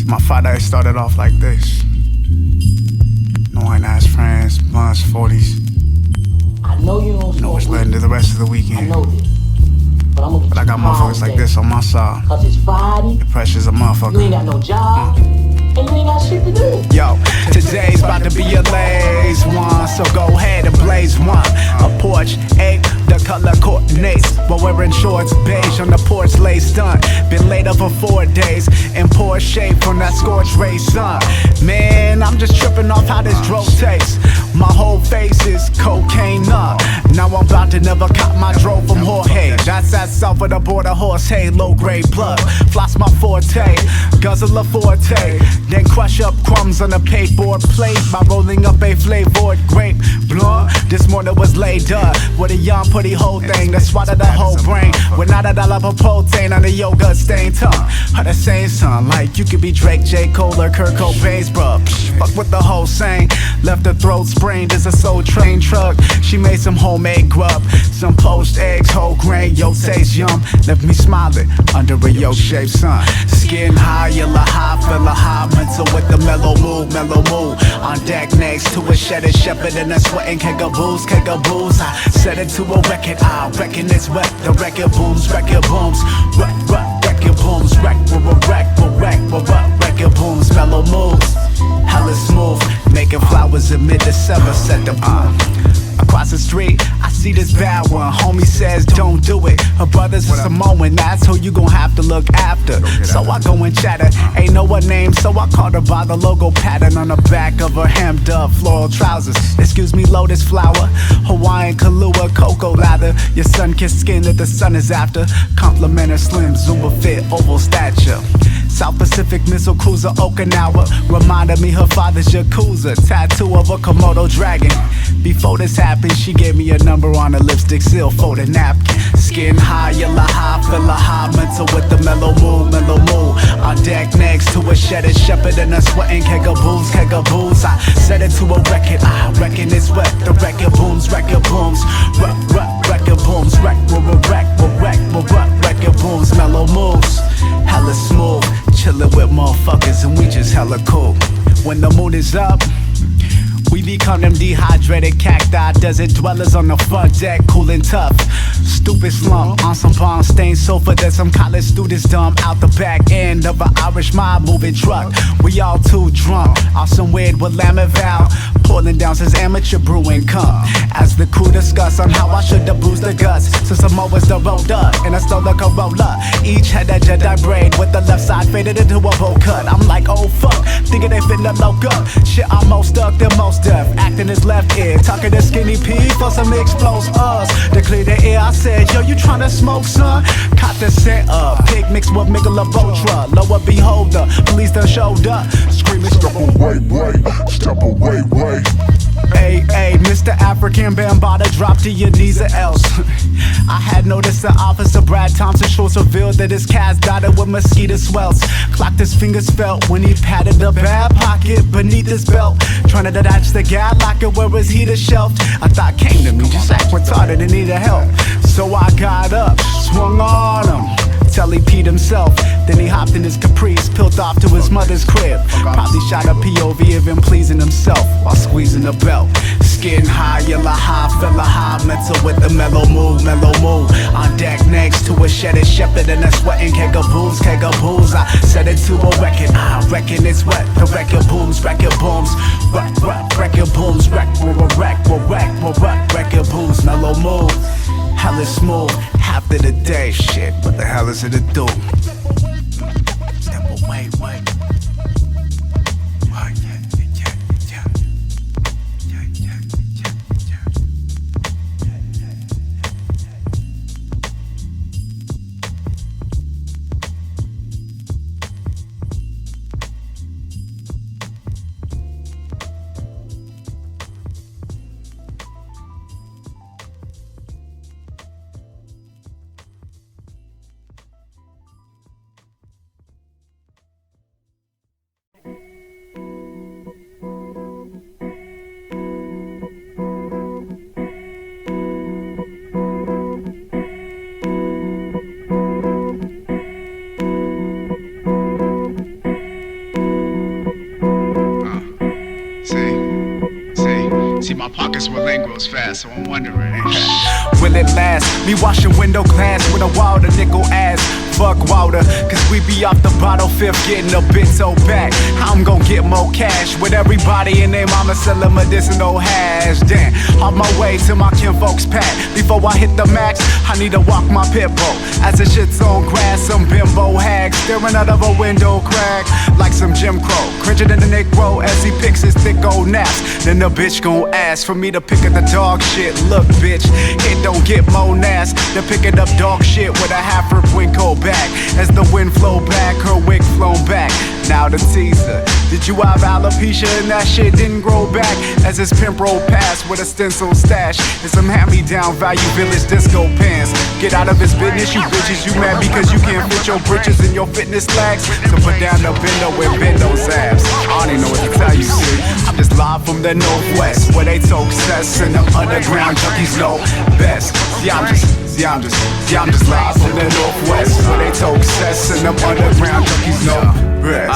My father started off like this. Knowing-ass friends, blunts, 40s. I know you don't Know what's smoke led weed. to the rest of the weekend. I know this. But I'm gonna get But I you got high motherfuckers like today. this on my side. Cause it's Friday, The pressure's a you ain't motherfucker. got no job, and you ain't got shit to do. Yo, today's about to be a laze one, so go ahead and blaze one. A porch egg, the color coordinates. While wearing shorts, beige on the porch, lay stunt. Been laid up for 4 days, in poor shape from that scorched ray sun. Man, I'm just tripping off how this dro tastes. My whole face is cocaine up. Now I'm about to never cop my dro from Jorge. That's that south of the border horse, hey, low grade plug. Floss my forte, guzzle a forte. Then crush up crumbs on a payboard plate by rolling up a flavored grape blunt. This morning was laid up with a young putty whole thing that swatted the whole brain. With not a dollar for protein on the yogurt stained tongue. Or the same son, like you could be Drake, J. Cole, or Kurt Cobain's bruh. Fuck with the whole saying. Left her throat sprained as a soul train truck. She made some homemade grub, some poached eggs, whole grain, yo taste yum. Left me smiling under a yo-shaped sun. Skin high, yellow high, fella high, mental with the mellow mood, mellow mood. On deck next to a shedded shepherd and a sweating keg of booze. I set it to a record, I reckon it's wet. The record booms, record booms. Record booms, record booms, mellow moves. Hella smooth, making flowers in mid-December, set the across the street, I see this bad one. Homie says don't do it. Her brother's a Samoan, that's who you gon' have to look after. So I go and chatter, ain't know her name, so I called her by the logo pattern on the back of her hemmed up floral trousers. Excuse me, lotus flower, Hawaiian Kahlua, cocoa lather. Your sun-kissed skin that the sun is after. Compliment her slim, Zumba fit, oval stature. South Pacific missile cruiser Okinawa reminded me her father's Yakuza. Tattoo of a Komodo dragon. Before this happened, she gave me a number on a lipstick seal, folded napkin. Skin high, yellow high, fella high, mental with the mellow mood, mellow mood. On deck next to a shedded shepherd and a sweating keg of booze, keg of booze. I set it to a record, I reckon it's wet. The record booms, record booms. Record booms, record booms, mellow moves. Hella smooth, chillin' with motherfuckers and we just hella cool. When the mood is up, we become them dehydrated cacti, desert dwellers on the front deck, cool and tough. Stupid slump on some bomb stained sofa that some college students dump out the back end of an Irish mob moving truck. We all too drunk, off some weird Willamette Val, pouring down since amateur brewing come. As the crew discuss on how I should have bruised the guts, since I'm always the road up and I stole a Corolla. Each had that Jedi braid with the left side faded into a bowl cut. I'm like, oh fuck, thinking they finna low up. Shit, I'm most stuck, they're most deaf. Acting his left ear, talking to Skinny P for some explosives. To clear the air, I said, yo, you tryna smoke, son? Caught the scent up, pig mixed with Michelob Ultra. Lower beholder, police done showed up, screaming, step away. Hey, Mr. African Bambada, drop to your knees or else. I had noticed that Officer Brad Thompson shorts revealed that his cat's dotted with mosquito swells. Clocked his fingers felt when he patted the bad pocket beneath his belt. Trying to detach the guy locker where his heater shelved. I thought came to me, just act retarded and needed help. So I got up, swung on him. Till he peed himself, then he hopped in his Caprice, peeled off to his mother's crib. Probably shot a POV of him pleasing himself while squeezing the belt. Skin high, yellow high, fella high, mental with the mellow mood, mellow mood. On deck next to a shedded shepherd and a sweating keg of booze, keg of booze. I set it to a record, I reckon it's wet. The record booms, record booms, record booms, record booms, mellow mood. Hella smooth, half of the day, shit, what the hell is it to do? Step away. My pockets were linguals fast, so I'm wondering. Will it last? Me washing window glass with a wilder nickel ass. Fuck Wilder, cause we be off the bottle fifth getting a bit so back. I'm gon' get more cash with everybody and their mama selling medicinal hash. Damn, on my way to my kinfolk's pad. Before I hit the max, I need to walk my pit bull. As the shit's on grass, some bimbo hag staring out of a window crack like some Jim Crow. Cringing in the Negro as he picks his thick old naps. Then the bitch gon' ask for me to pick up the dog shit. Look, bitch, it don't get more nass than picking up dog shit with a half her Winco back. As the wind flow back, her wig flown back. Now the teaser. Did you have alopecia and that shit didn't grow back? As his pimp rolled past with a stencil stash and some hand-me-down Value Village disco pants. Get out of his business, you bitches. You mad because you can't fit your britches in your fitness flags? So put down the bendo and bend those abs. I don't even know what to tell you, see. I'm just live from the Northwest where they talk cess and them underground junkies know best. See, I'm just live from the Northwest where they talk cess and them underground junkies know best.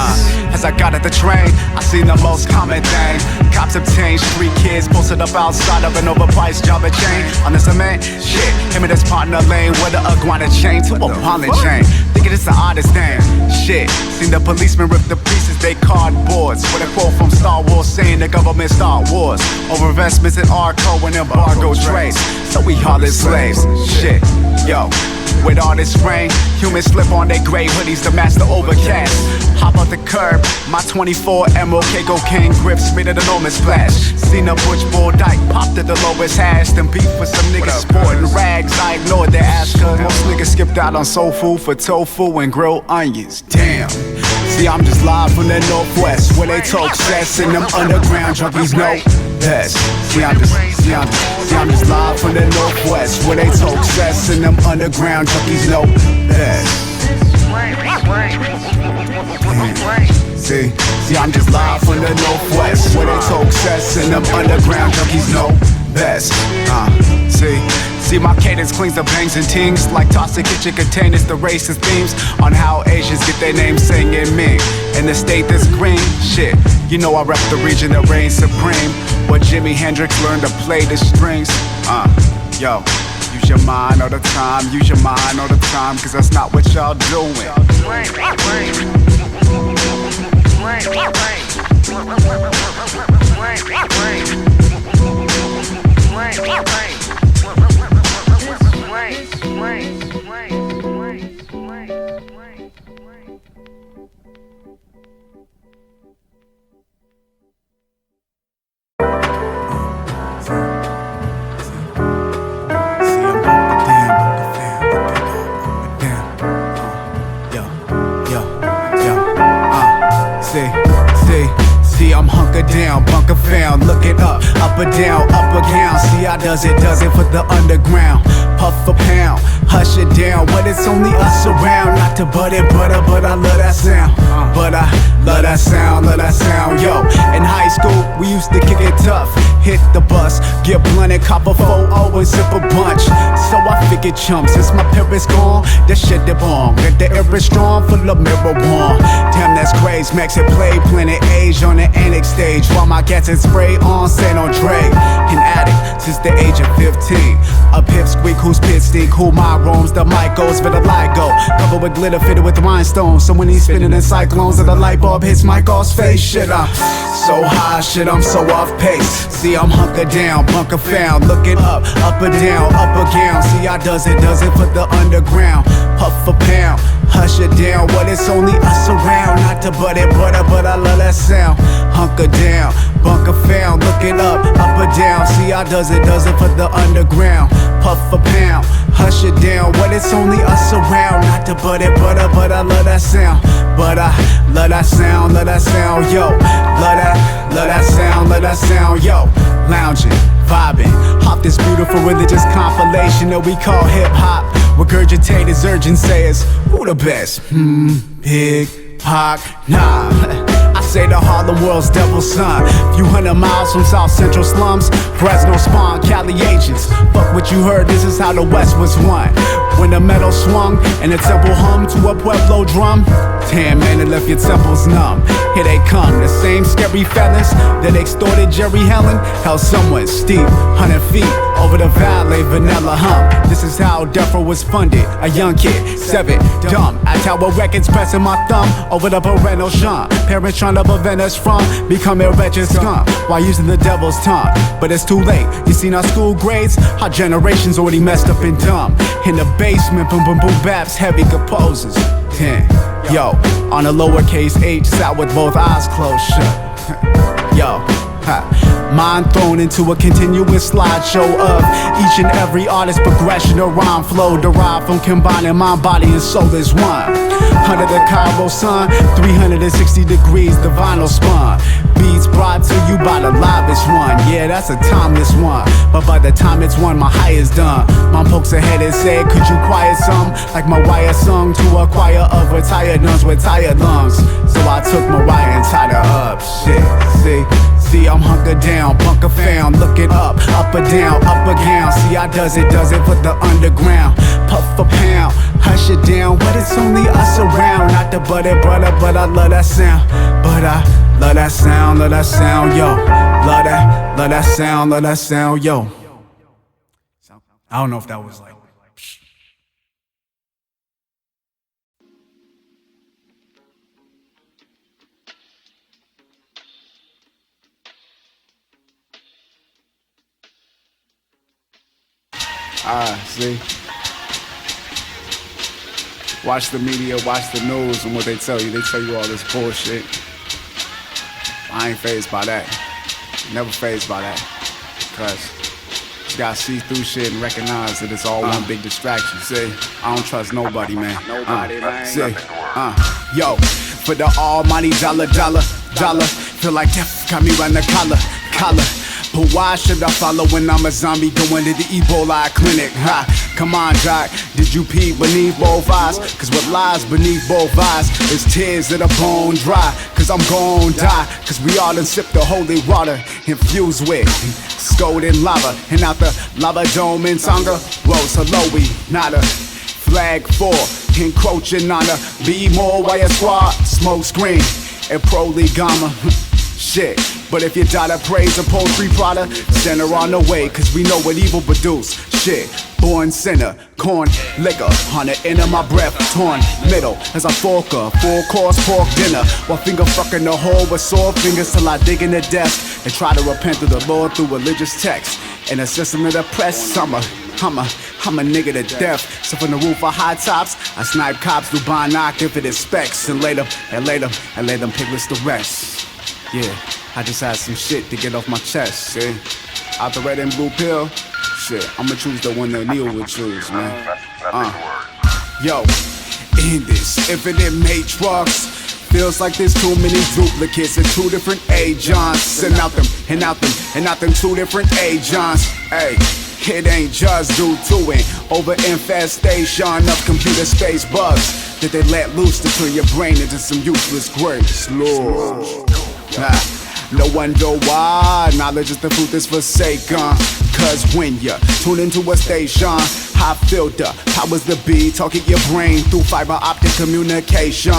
As I got at the train, I seen the most common thing. Cops obtained street kids posted up outside of an overpriced Java chain. On the cement, shit, him and his partner lane with a iguana chain to a pollen chain. Thinking it's the oddest thing. Shit, seen the policeman rip the pieces they cardboards with a quote from Star Wars saying the government Star Wars over investments in Arco and embargo trades. So we harlot slaves. Shit, yo. With all this rain, humans slip on their gray hoodies to match the overcast. Hop out the curb, my 24 MOK cocaine grips made an enormous splash. Seen a butch bull dyke, popped at the lowest hash. Then beef with some niggas sporting rags, I ignored their ass cause most niggas skipped out on soul food for tofu and grilled onions. Damn. See, I'm just live from the Northwest where they talk cess and them underground junkies know best. See, I'm just live from the Northwest where they talk cess and them underground junkies know best. See, I'm just live from the Northwest where they talk cess and them underground junkies know best. See, my cadence cleans the bangs and tings like toxic kitchen containers, the racist themes on how Asians get their names singing me. In the state that's green, shit, you know I rep the region that reigns supreme. Where Jimi Hendrix learned to play the strings. Yo, use your mind all the time, use your mind all the time, cause that's not what y'all doing. See, I'm hunkered down, bunker found, looking up or down, up or down. See, I does it for the underground. Puff a pound, hush it down, but it's only us around. Not to butt it, but I love that sound. But I love that sound, yo. In high school, we used to kick it tough. Hit the bus, get blunted, cop a 4-0 and sip a bunch. So I figured chumps, since my parents gone, that shit the bomb. Get the air is strong, full of marijuana. Damn, that's crazy, Max had played Planet Age on the annex stage. While my cats had spray on San Andre. An addict since the age of 15. A pipsqueak who's pit stink, who my roams, the mic goes for the light go. Covered with glitter, fitted with rhinestones. So when he's spinning in cyclones and the light bulb hits my Kost face, shit, I'm so high, shit, I'm so off pace. See, I'm hunkered down, bunker found, looking up or down, up or down. See, I does it for the underground. Puff a pound, hush it down, what it's only us around. Not to butt it, but I love that sound. Hunker down, bunker found, looking up or down. See, I does it for the underground. Puff a pound, hush it down, what it's only us around. Not to butt it, but I love that sound. But I love that sound, yo. Love that sound, yo. Lounging, vibing, hop this beautiful religious compilation that we call hip-hop. Regurgitators, urgent sayers, who the best? Big Pac, nah. I Say the Harlem world's devil's son. Few hundred miles from South Central slums, Fresno spawn Cali agents. Fuck what you heard, this is how the West was won. When the metal swung and the temple hummed to a Pueblo drum. Damn man, it left your temples numb. Here they come, the same scary felons that extorted Jerry Helen. Held someone steep, 100 feet over the valley, vanilla hump. This is how D.I.F.T.U was funded. A young kid, 7, dumb. I tower records pressing my thumb over the parental shun. Parents trying to prevent us from becoming wretched scum while using the devil's tongue. But it's too late. You seen our school grades? Our generation's already messed up and dumb. In the basement, boom boom boom baps, heavy composers. 10. Yo, on a lowercase h, sat with both eyes closed shut. Yo, mind thrown into a continuous slideshow of each and every artist's progression or rhyme flow derived from combining mind, body, and soul as one. Under the Cairo sun, 360 degrees, the vinyl spun. Beats brought to you by the livest one. Yeah, that's a timeless one. But by the time it's one, my high is done. Mom pokes her head and said, could you quiet some? Like Mariah sung to a choir of retired nuns with tired lungs. So I took Mariah and tied her up. Shit, see, I'm hunkered down, bunker found. Look it up or down, up or down. See, I does it for the underground. Puff a pound, hush it down, but it's only us around. Not the butter, but I love that sound. But I love that sound, yo. Love that sound, yo. I don't know if that was like. See? Watch the media, watch the news, and what they tell you. They tell you all this bullshit. I ain't fazed by that. Never fazed by that. Cause you gotta see through shit and recognize that it's all one big distraction. See? I don't trust nobody, man. Nobody, man. See? Yo, for the almighty dollar. Feel like death got me round the collar. But why should I follow when I'm a zombie going to the Ebola clinic? Come on, Doc, did you pee beneath both eyes? Cause what lies beneath both eyes is tears that are bone dry. Cause I'm gon' die, cause we all done sipped the holy water infused with scalding lava. And out the lava dome in Tonga, rose hello, we not a flag for encroaching on a B-more wire squad, smoke screen and prolegama. Shit, but if your daughter praise a poultry product, send her on the way, cause we know what evil produce. Shit, born sinner, corn, liquor, on the end of my breath, torn middle, as I fork a full-course pork dinner, while finger fucking the hole with sore fingers till I dig in the desk, and try to repent to the Lord through religious text. In a system of the press, I'm a nigga to death. So from the roof of high tops, I snipe cops through binoculars if it specs, and lay them piglets to rest. Yeah, I just had some shit to get off my chest, see? Out the red and blue pill, shit, I'ma choose the one that Neil would choose, man. Yo, in this infinite matrix, feels like there's too many duplicates and two different agents. And out them two different agents. Hey, it ain't just due to an over infestation of computer space bugs that they let loose to turn your brain into some useless grace. Lord. No wonder why knowledge is the fruit that's forsaken. Cause when you tune into a station, high filter powers the beat, talking your brain through fiber optic communication.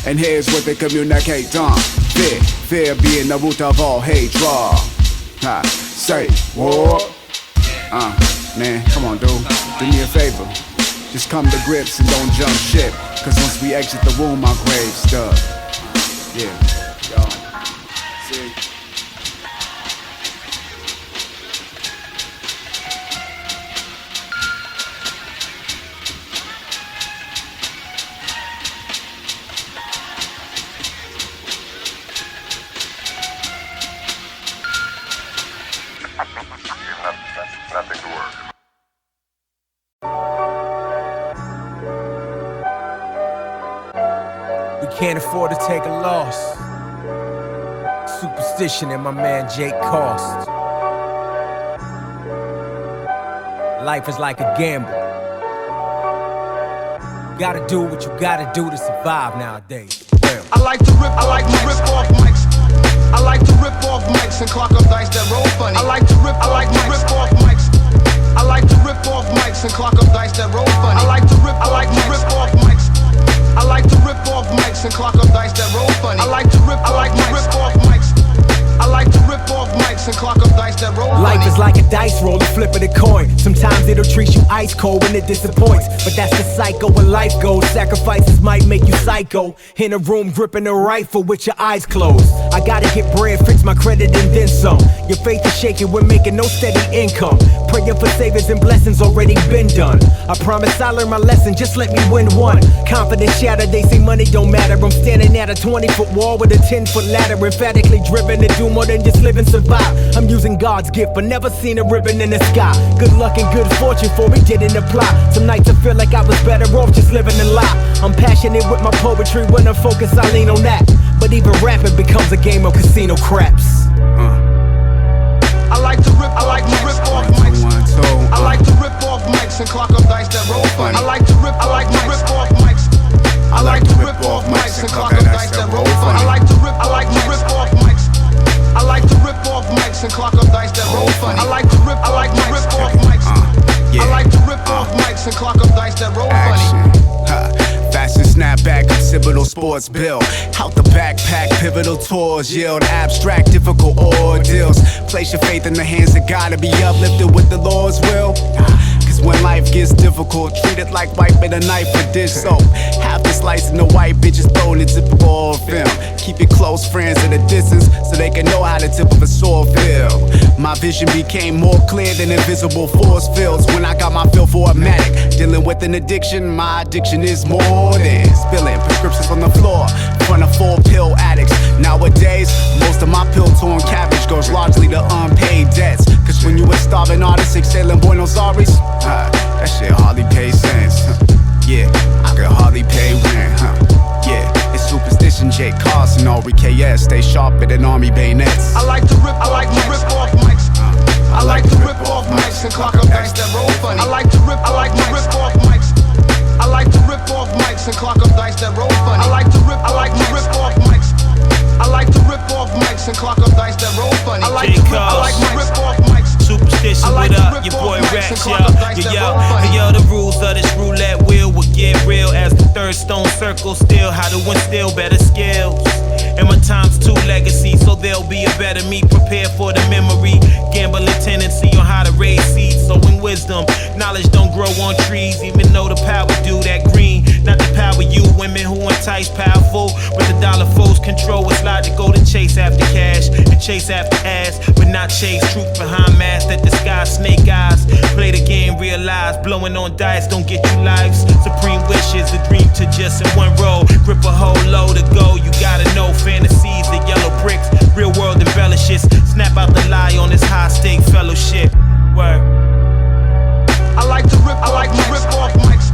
And here's what they communicate on. Fear being the root of all hatred. Say what? Man, come on, dude. Do me a favor. Just come to grips and don't jump ship. Cause once we exit the room, my grave's stuck. Yeah. Yo, see? Nothing to work. We can't afford to take a loss. Supastition and my man Kost. Life is like a gamble. You gotta do what you gotta do to survive nowadays. Well, like to rip off mics. I like to rip off mics and clock up dice that roll funny. I like to rip off mics. I like to rip off mics and clock up dice that roll funny. I like to rip off mics. I like to rip off mics and clock up dice that roll funny. I like to rip off mics. I like to rip off mics and clock up dice that roll funny. Life is like a dice roll, a flip of the coin. Sometimes it'll treat you ice cold when it disappoints, but that's the cycle when life goes. Sacrifices might make you psycho. In a room gripping a rifle with your eyes closed. I gotta get bread, fix my credit and then some. Your faith is shaking, we're making no steady income. Praying for savings and blessings already been done. I promise I learned my lesson, just let me win one. Confidence shattered, they say money don't matter. I'm standing at a 20-foot wall with a 10-foot ladder, emphatically driven to do more than just live and survive. I'm using God's gift, but never seen a ribbon in the sky. Good luck and good fortune for me didn't apply. Some nights I feel like I was better off just living a lie. I'm passionate with my poetry, when I focus I lean on that. But even rapping becomes a game of casino craps. I like to rip off mics. I like to rip off mics and clock up dice that roll funny. I like to rip off mics. I like to rip off mics and clock up dice that roll funny. I like to rip off mics. I like to rip off mics and clock up dice that roll funny. I like to rip off mics. I like to rip off mics and clock up dice that roll funny. Fashion snapback, occipital sports bill. Out the backpack, pivotal tours yield abstract, difficult ordeals. Place your faith in the hands of God to be uplifted with the Lord's will. Cause when life gets difficult, treat it like wiping a knife with dish soap. Half the slice in the white bitches thrown in typical film. Keep your close friends at a distance so they can know how the tip of a sword feel. My vision became more clear than invisible force fields when I got my feel for a medic. Dealing with an addiction, my addiction is more than spilling prescriptions on the floor in front of 4 pill addicts. Nowadays, most of my pill-torn cabbage goes largely to unpaid debts. Cause when you a starving artist exhaling Buenos Aires, that shit hardly pays sense. Yeah, I could hardly pay rent. Yeah, it's Supastition, Kost, and REKED. Stay sharper than army bayonets. I like to rip off mics. I like to rip off mics and clock up dice that roll funny. I like to rip off mics. I like to rip off mics and clock up dice that roll funny. I like to rip off mics. I like to rip off mics and clock up dice that roll funny. I like to rip off mics. Superstition, what up? Your boy REKS, yo. The rules of this roulette wheel will get real as the third stone circle. Still, how to win still better skills. And my time's 2 legacy, so there'll be a better me. Prepare for the memory, gambling tendency on how to raise seeds. Sowing wisdom, knowledge don't grow on trees. Even though the power do that green, not the power you. Women who entice powerful, with the dollar foes control. It's logical to chase after cash and chase after ass, but not chase truth behind masks that disguise snake eyes. Play the game, realize blowing on dice don't get you lives. Supreme wishes, a dream to just in one row. Grip a whole load to go. You gotta know fantasies, the yellow bricks, real world embellishes. Snap out the lie on this high stake fellowship. Word. I like to rip off mics.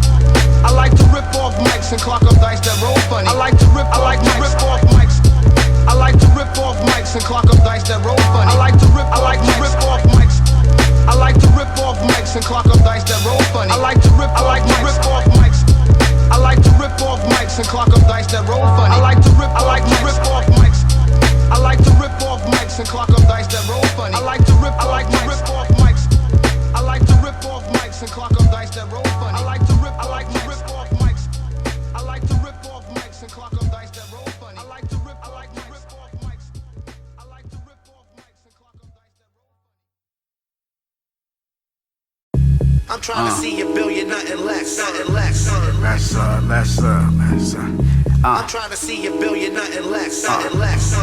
I like to rip off mics and clock up dice that roll funny. I like to rip off mics. I like to rip off mics and clock up dice that roll funny. I like to rip off mics. I like to rip off mics and clock up dice that roll funny. I like to rip off mics. I like to rip off mics and clock up dice that roll funny. I like to rip off mics. I like to rip off mics and clock up dice that roll funny. I like to rip off mics. I like to rip off mics and clock up dice that roll funny. I like to rip off mics. I like to rip off mics and clock up dice that roll funny. I like to rip off mics. I like to rip off mics and clock up dice that roll funny. I'm trying to see a billion, nothing less, nothing less. I'm trying to see a billion, nothing less, nothing less.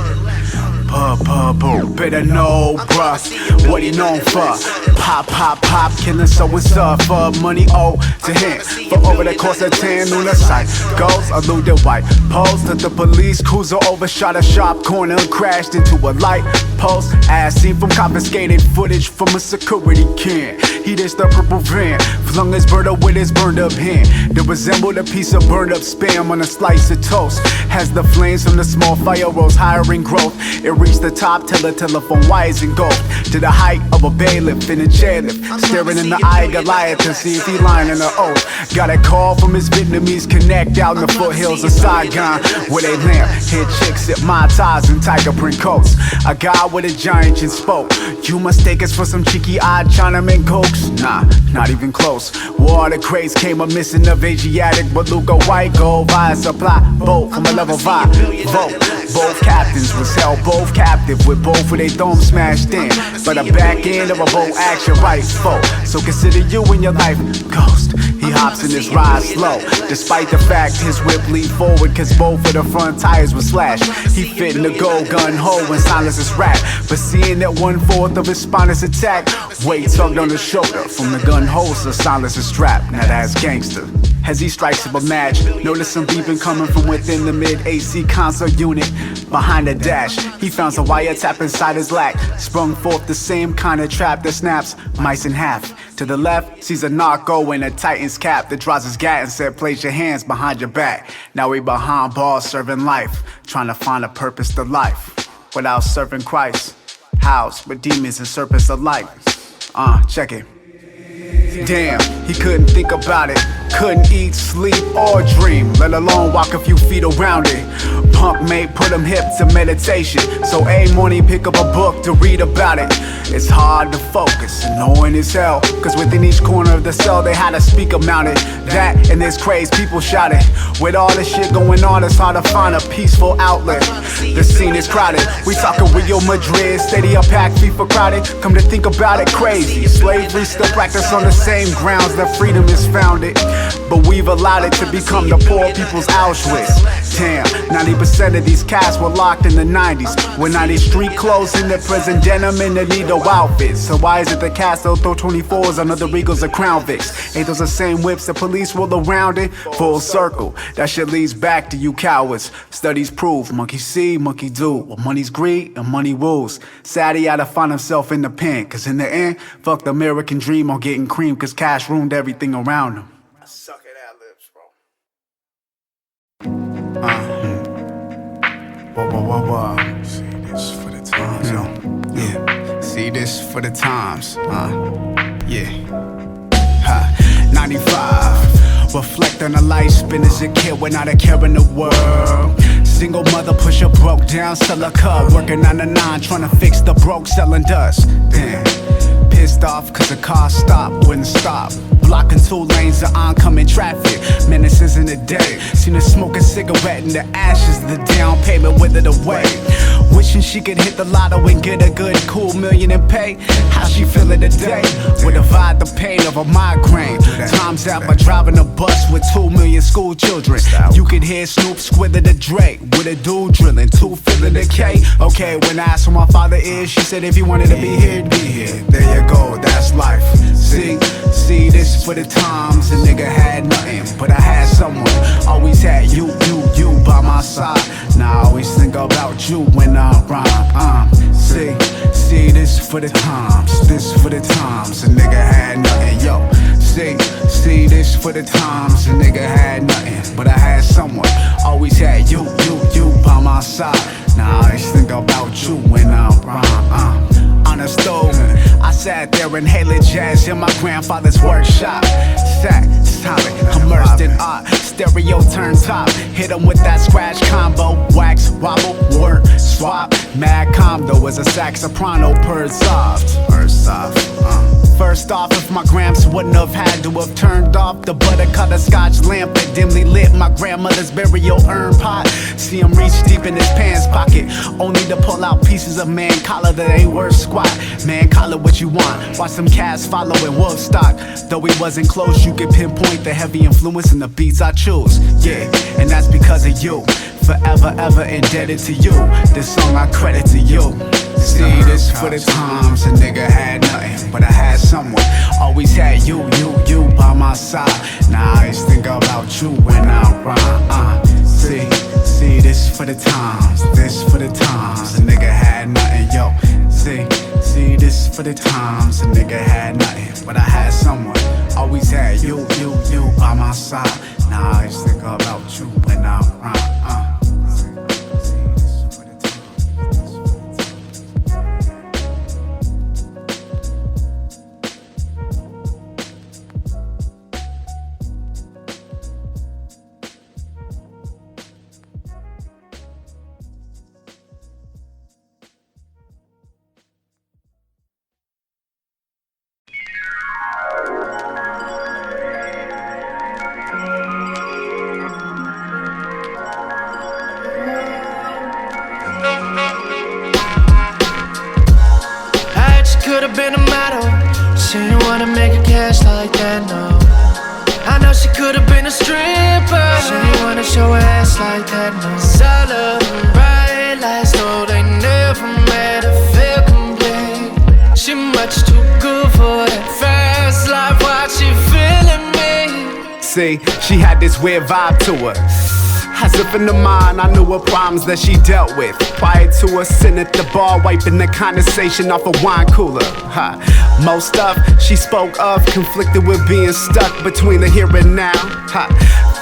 Better know, bruh, what he known for. Pop, killing so and stuff for money owed to him. For over the course of 10 lunar cycles, eluded white pose to the police cruiser, overshot a sharp corner and crashed into a light Post as seen from confiscated footage from a security can. He ditched the purple van, flung his bird up with his burned up hand that resembled a piece of burned up spam on a slice of toast. As the flames from the small fire rose higher in growth, it reached the top till the telephone wires engulfed to the height of a bailiff in a chairlift, staring in the eye of Goliath to see if he lying in the oath. Got a call from his Vietnamese connect out in the foothills of Saigon, where they lamp hit chicks at Mai Tais and tiger print coats. A guy with a giant chin spoke. You mistake us for some cheeky-eyed Chinaman cokes? Nah, not even close. War the crates came a missing of Asiatic Beluga white gold via supply boat from a level 5 vote. Both captains was held both captive with both of their thumbs smashed in, but a back end of a boat action right foe. So consider you in your life ghost. He hops in his ride slow, despite the fact his whip leaned forward cause both of the front tires were slashed. He fit in the gold gun hole and silenced his rap, but seeing that 1/4 of his spine is attacked, weight tugged on his shoulder from the gun holster, silence his strap. Now that's gangster. As he strikes up a match, notice some beeping coming from within the mid-AC console unit. Behind the dash, he found a wiretap inside his lack, sprung forth the same kind of trap that snaps mice in half. To the left, sees a narco in a Titan's cap that draws his gat and said, place your hands behind your back. Now he behind bars serving life, trying to find a purpose to life. Without serving Christ, housed with demons and serpents alike. Check it. Damn, he couldn't think about it. Couldn't eat, sleep, or dream, let alone walk a few feet around it. Punk mate put him hip to meditation, so a morning pick up a book to read about it. It's hard to focus, annoying as hell, cause within each corner of the cell they had a speaker mounted. That and this craze people shouted. With all this shit going on, it's hard to find a peaceful outlet. The scene is crowded, we talking Real Madrid, stadium packed, FIFA crowded. Come to think about it, crazy. Slavery still practiced on the same grounds that freedom is founded, but we've allowed it to become the poor people's Auschwitz. Damn, 90% of these cats were locked in the 90s, with 90s street clothes in their prison denim and the needle outfits. So why is it the cats that'll throw 24s on other Regals or Crown Vics? Ain't those the same whips the police roll around in? Full circle, that shit leads back to you cowards. Studies prove, monkey see, monkey do. Well, money's greed and money rules. Sad he had to find himself in the pen, cause in the end, fuck the American dream on getting cream, cause cash ruined everything around him. I suck at ad-libs, bro. See this for the times, yo. Yeah, see this for the times, yeah. 95, reflect on a life spin as a kid without a care in the world. Single mother pusher broke down, sell a cub, working on the 9, trying to fix the broke, selling dust. Damn, pissed off cause the car stopped, wouldn't stop. Blocking 2 lanes of oncoming traffic, menaces in the day. Seen her smoke a cigarette in the ashes, the down payment withered away. Wishing she could hit the lotto and get a good cool million in pay. How she feeling today? Would divide the pain of a migraine. Times out by driving a bus with 2 million school children. You could hear Snoop squither the Drake with a dude drilling, 2 filling the K. Okay, when I asked who my father is, she said if he wanted to be here, he'd be here. There you go, that's life. See this for the times. A nigga had nothing, but I had someone. Always had you by my side. Now I always think about you when I rhyme. See this for the times. This for the times. A nigga had nothing, yo. See this for the times. A nigga had nothing, but I had someone. Always had you by my side. Now I always think about you when I rhyme. On the stove, I sat there inhaling jazz in my grandfather's workshop. Sat solid, immersed in art. Stereo turn top, hit him with that scratch combo. Wax, wobble, work, swap. Mad combo as a sax soprano, purred soft. First off, if my gramps wouldn't have had to have turned off the butter cutter scotch lamp that dimly lit my grandmother's burial urn pot. See him reach deep in his pants pocket, only to pull out pieces of man collar that ain't worth squat. Man collar what you want, watch some cats following Woodstock. Though he wasn't close, you could pinpoint the heavy influence in the beats I choose. Yeah, and that's because of you. Forever, ever indebted to you. This song I credit to you. See this for the times. A nigga had nothing, but I had someone. Always had you by my side. Now I always think about you when I rhyme. See this for the times. This for the times. A nigga had nothing, yo. for the times a nigga had nothing, but I had someone. Always had you by my side. Now I just think about you when I'm around. Could've been a model, she didn't wanna make a cash like that, no. I know she could've been a stripper, she didn't wanna show her ass like that, no. Solid and bright lights, no, they never made her feel complete. She much too good for that fast life, why she feeling me? See, she had this weird vibe to her. As if in the mind, I knew her problems that she dealt with. Prior to her sitting at the bar, wiping the conversation off a wine cooler. Most stuff she spoke of conflicted with being stuck between the here and now.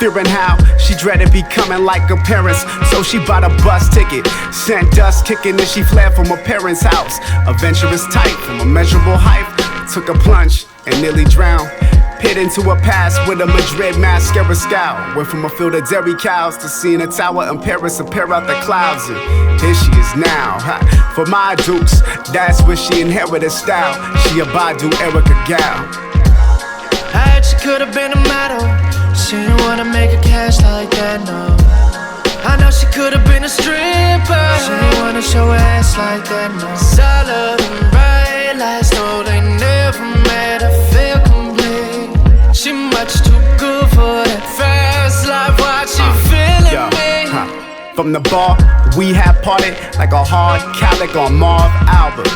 Fearing how she dreaded becoming like her parents, so she bought a bus ticket, sent dust kicking as she fled from her parents' house. Adventurous type from immeasurable height, took a plunge and nearly drowned. Hid into a past with a Madrid mascara scowl. Went from a field of dairy cows to seeing a tower in Paris appear out the clouds. And here she is now. For my dukes, that's where she inherited style. She a Badu Erica gal. I heard she could've been a model, she didn't wanna make a cash like that, no. I know she could've been a stripper, she didn't wanna show her ass like that, no. Solid and bright lights, no, they never made her feel complete. She much too good for that fast life, why she feeling me? From the bar, we had parted like a hard calic on Marv Albert.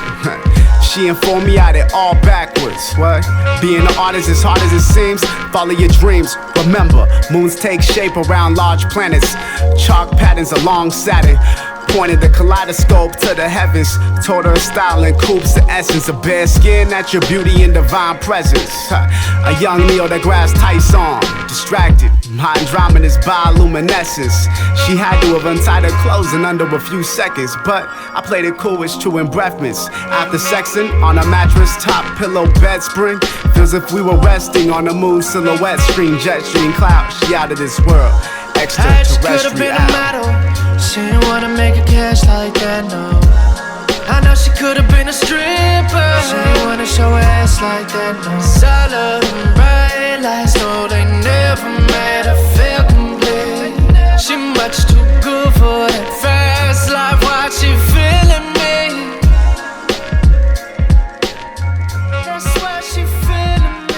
She informed me I did all backwards. What? Being an artist as hard as it seems. Follow your dreams. Remember, moons take shape around large planets. Chalk patterns along Saturn. Pointed the kaleidoscope to the heavens. Told her style and coops the essence of bare skin, at your beauty and divine presence. A young Neo that grabs tights on, distracted. My Andromeda's bioluminescence. She had to have untied her clothes in under a few seconds, but I played it cool as true in breathmints. After sexing on a mattress, top pillow bed spring. Feels if we were resting on the moon silhouette screen, jet stream cloud. She out of this world, extraterrestrial. She could've been a model, she didn't wanna make a cash like that, no. I know she could've been a stripper, she didn't wanna show her ass like that, no. Solid and bright lights, no, they never made her feel complete. She much too good for that fast life, why she feeling me? That's why she feeling me.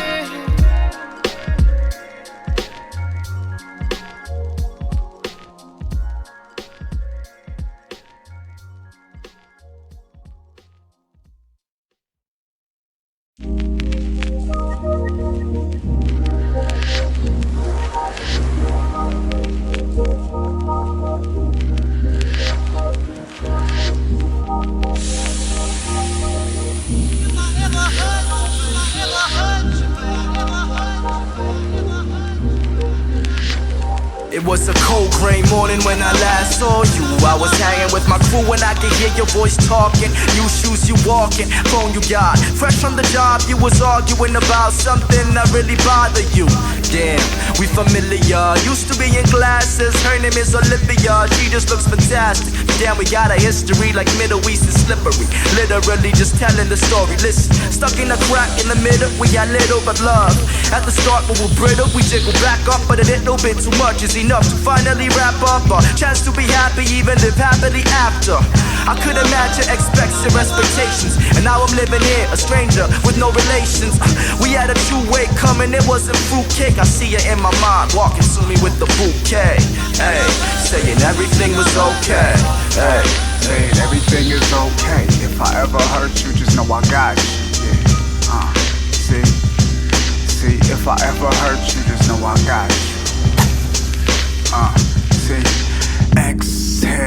It was a cold gray morning when I last saw you. I was hanging with my crew and I could hear your voice talking. New shoes you walking, phone you got. Fresh from the job you was arguing about something that really bothered you. Damn, we familiar. Used to be in classes. Her name is Olivia. She just looks fantastic. Damn, we got a history like Middle East and slippery. Literally just telling the story. Listen, stuck in a crack in the middle. We got little but love. At the start we were brittle. We jiggle back up, but a little bit too much is enough to finally wrap up. A chance to be happy, even live happily after. I couldn't match your expectations, and now I'm living here, a stranger with no relations. We had a two-way coming, it wasn't fruitcake. I see you in my mind, walking to me with the bouquet. Hey, saying everything was okay. Hey, saying everything is okay. If I ever hurt you, just know I got you. Yeah, see, if I ever hurt you, just know I got you. See, exhale.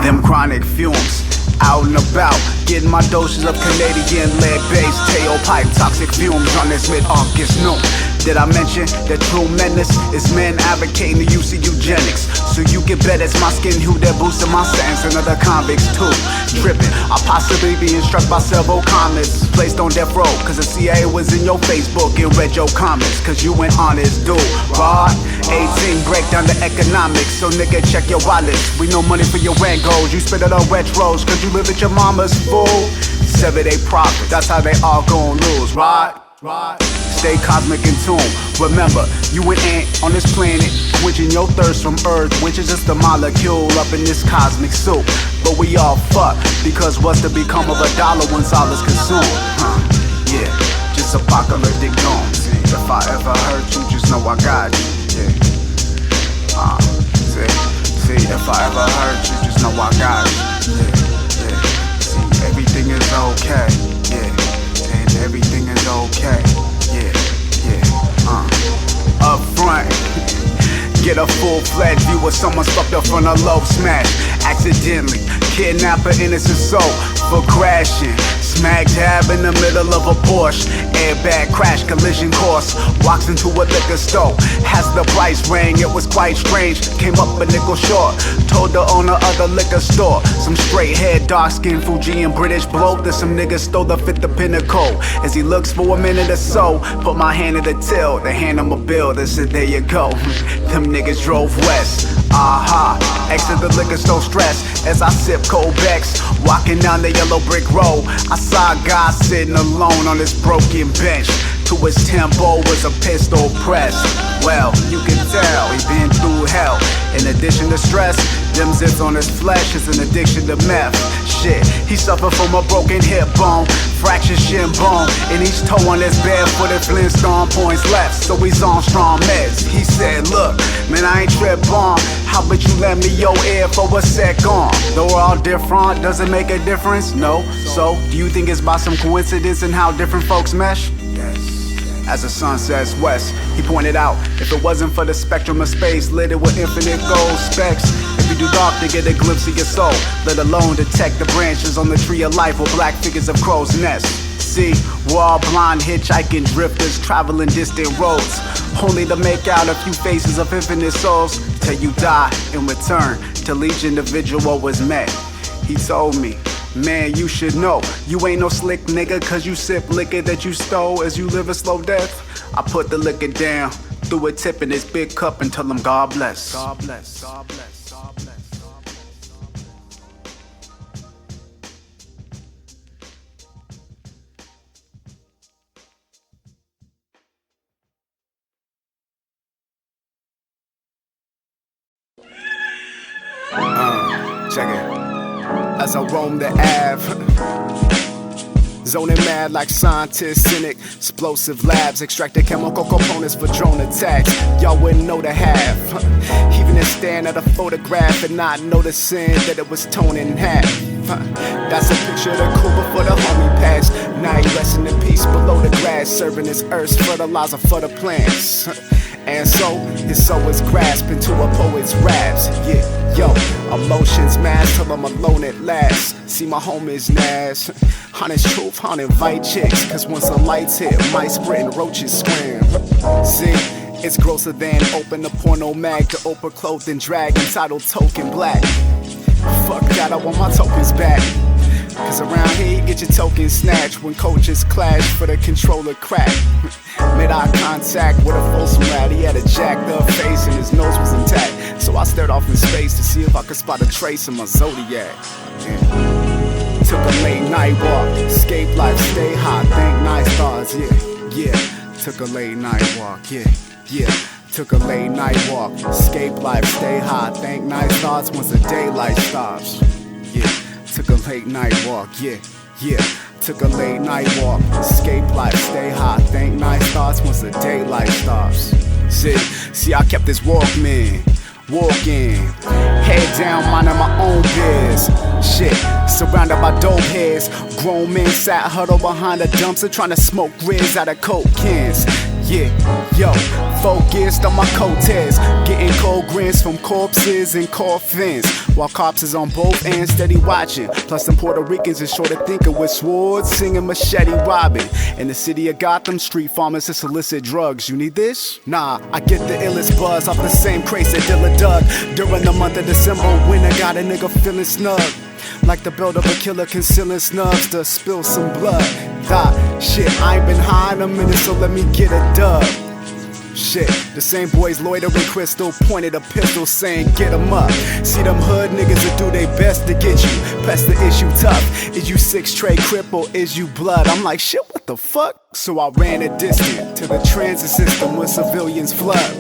Them chronic fumes, out and about, getting my doses of Canadian lead-based tailpipe, toxic fumes on this mid-August noon. Did I mention that true menace is men advocating the use of eugenics? So you get better, it's my skin hue that boosted my sense, and other convicts too. Tripping, I'll possibly be struck by several comments placed on death row, cause the CIA was in your Facebook and read your comments, cause you went honest, dude. Rod, 18, break down the economics, so nigga check your wallets. We no money for your rent goals, you spit it on retros, cause you live at your mama's fool. 7-day profit, that's how they all gon' lose, right? Stay cosmic in tune. Remember, you an ant on this planet, quenching your thirst from Earth, which is just a molecule up in this cosmic soup. But we all fuck, because what's to become of a dollar once all is consumed? Yeah, just apocalyptic doom. If I ever hurt you, just know I got you. Yeah. See, if I ever hurt you, just know I got you. Yeah. See, everything is okay. Yeah, and everything is okay. Up front, get a full-fledged view of someone's fucked up from a low smash. Accidentally, kidnap an innocent soul for crashing. Smack dab in the middle of a Porsche. Airbag crash, collision course. Walks into a liquor store. Has the price rang, it was quite strange. Came up a nickel short. Told the owner of the liquor store. Some straight head, dark skin, Fujian British bloke. That some niggas stole the fifth the pinnacle. As he looks for a minute or so, put my hand in the till. They hand him a bill, they said there you go. Them niggas drove west. Exit the liquor store stressed as I sip cold Becks. Walking down the yellow brick road, I saw a guy sitting alone on this broken bench. To his tempo was a pistol press. Well, you can tell he been through hell. In addition to stress, them zits on his flesh is an addiction to meth. Shit, he suffered from a broken hip bone, fractured shin bone, and each toe on his barefooted Flintstone points left. So he's on strong meds. He said, look, man, I ain't trip on. How about you lend me your ear for a sec on? Though we're all different, does it make a difference? No. So, do you think it's by some coincidence in how different folks mesh? Yes. As the sun sets west, he pointed out, if it wasn't for the spectrum of space littered with infinite gold specks, it'd be too dark to get a glimpse of your soul, let alone detect the branches on the tree of life with black figures of crow's nests. See, we're all blind hitchhiking drifters traveling distant roads, only to make out a few faces of infinite souls till you die in return till each individual was met. He told me, man, you should know, you ain't no slick nigga cause you sip liquor that you stole as you live a slow death. I put the liquor down, threw a tip in his big cup and tell him God bless. God bless. God bless. God bless. Check it. As I roam the Ave, zoning mad like scientists in explosive labs, extracted chemical components for drone attacks. Y'all wouldn't know the half, even in staring at a photograph and not noticing that it was torn in half. That's a picture of the crew before the homie passed. Now he resting in peace below the grass, serving his earth's fertilizer for the plants. And so, his soul is grasped into a poet's raps. Yeah, yo, emotions mass till I'm alone at last. See my homies Nash. Honest truth, I don't invite chicks, cause once the lights hit, mice spread and roaches scram. See, it's grosser than open a porno mag to Oprah clothed and drag entitled Token Black. Fuck that, I want my tokens back. Cause around here you get your tokens snatched when coaches clash for the controller crack. Made eye contact with a Folsom rat. He had a jacked up face and his nose was intact. So I stared off in space to see if I could spot a trace in my zodiac. Yeah. Took a late night walk, escape life, stay high, thank night stars. Yeah. Took a late night walk, yeah. Took a late night walk, escape life, stay high, thank night stars once the daylight stops. Yeah. Took a late night walk, yeah. Took a late night walk, escape life, stay high, thank night starts once the daylight stops. See, I kept this Walkman, walking, head down, minding my own biz. Shit, surrounded by dope heads, grown men sat huddled behind a dumpster trying to smoke riz out of coke cans. Yeah, yo, focused on my coattails, getting cold grins from corpses and coffins, while cops is on both ends steady watching. Plus them Puerto Ricans is short of thinking with swords, singing machete robbing. In the city of Gotham, street farmers to solicit drugs. You need this? Nah, I get the illest buzz off the same craze that Dilla dug during the month of December when I got a nigga feeling snug, like the belt of a killer concealing snubs to spill some blood. Shit, I ain't been high in a minute, so let me get a dub. Shit, the same boys loitering crystal pointed a pistol saying get 'em up. See them hood niggas that do their best to get you. Press the issue tough. Is you 6 tray cripple? Is you blood? I'm like shit, what the fuck? So I ran a distance to the transit system where civilians flood.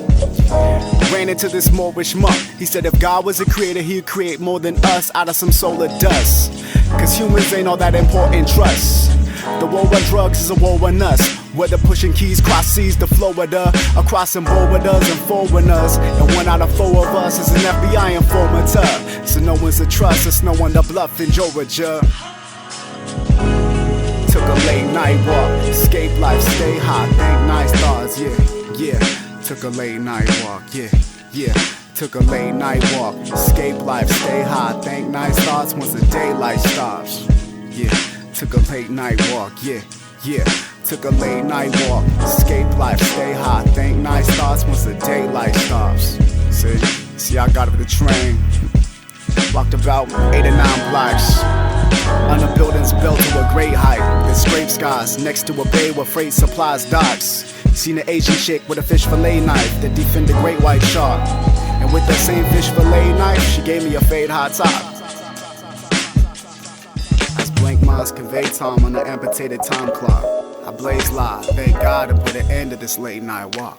Ran into this Moorish monk. He said if God was a creator, he'd create more than us out of some solar dust. Cause humans ain't all that important, trust. The war on drugs is a war on us. Whether pushing keys cross seas to Florida, across some borders and foreigners. And 1 out of 4 of us is an FBI informant. So no one's a trust, it's no one to bluff in Georgia. Took a late night walk, escape life, stay hot, thank nice stars, yeah. Took a late night walk, yeah. Took a late night walk, escape life, stay hot, thank nice stars once the daylight stops, yeah. Took a late night walk, yeah. Took a late night walk, escape life, stay hot, thank nice stars once the daylight stops. See, I got up the train, walked about 8 or 9 blocks. On the buildings built to a great height, with scrape skies next to a bay where freight supplies docks. Seen an Asian chick with a fish fillet knife that defend a great white shark. And with that same fish fillet knife, she gave me a fade hot top. As blank minds convey time on the amputated time clock, I blaze live, thank God to put an end to this late night walk.